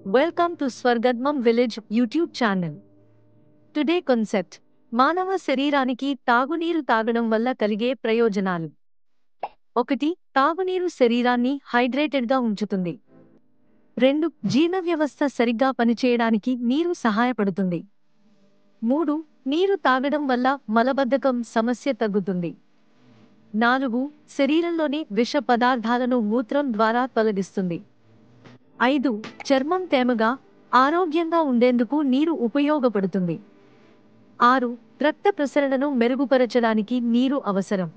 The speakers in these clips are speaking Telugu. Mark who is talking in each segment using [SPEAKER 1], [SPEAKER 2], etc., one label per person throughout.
[SPEAKER 1] Welcome to Swargadmam Village YouTube channel. Today concept మానవ శరీరానికి తాగునీరు తాగడం వల్ల కలిగే ప్రయోజనాలు. 1. తాగునీరు శరీరాన్ని హైడ్రేటెడ్గా ఉంచుతుంది. 2. జీర్ణ వ్యవస్థ సరిగ్గా పనిచేయడానికి నీరు సహాయపడుతుంది. 3. నీరు తాగడం వల్ల మలబద్ధకం సమస్య తగ్గుతుంది. 4. శరీరంలోని విష పదార్థాలను మూత్రం ద్వారా తొలగిస్తుంది. 5. చర్మం తేమగా, ఆరోగ్యంగా ఉండేందుకు నీరు ఉపయోగపడుతుంది. 6. రక్త ప్రసరణను మెరుగుపరచడానికి నీరు అవసరం.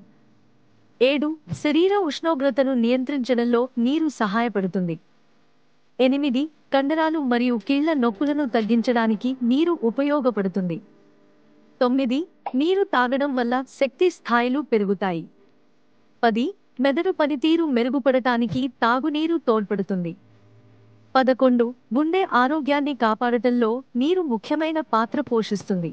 [SPEAKER 1] 7. శరీర ఉష్ణోగ్రతను నియంత్రించడంలో నీరు సహాయపడుతుంది. 8. కండరాలు మరియు కీళ్ల నొప్పులను తగ్గించడానికి నీరు ఉపయోగపడుతుంది. 9. నీరు తాగడం వల్ల శక్తి స్థాయిలు పెరుగుతాయి. 10. మెదడు పనితీరు మెరుగుపడటానికి తాగునీరు తోడ్పడుతుంది. 11. గుండె ఆరోగ్యాన్ని కాపాడటంలో నీరు ముఖ్యమైన పాత్ర పోషిస్తుంది.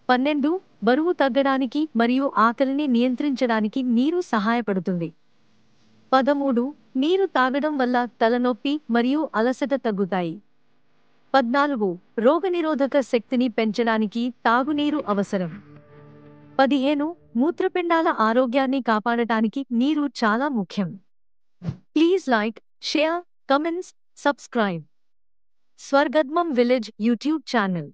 [SPEAKER 1] 12. బరువు తగ్గడానికి మరియు ఆకలిని నియంత్రించడానికి నీరు సహాయపడుతుంది. 13. నీరు తాగడం వల్ల తలనొప్పి మరియు అలసట తగ్గుతాయి. 14. రోగనిరోధక శక్తిని పెంచడానికి తాగునీరు అవసరం. 15. మూత్రపిండాల ఆరోగ్యాన్ని కాపాడటానికి నీరు చాలా ముఖ్యం. Please like, share, comments, subscribe. Swargadmam Village YouTube channel.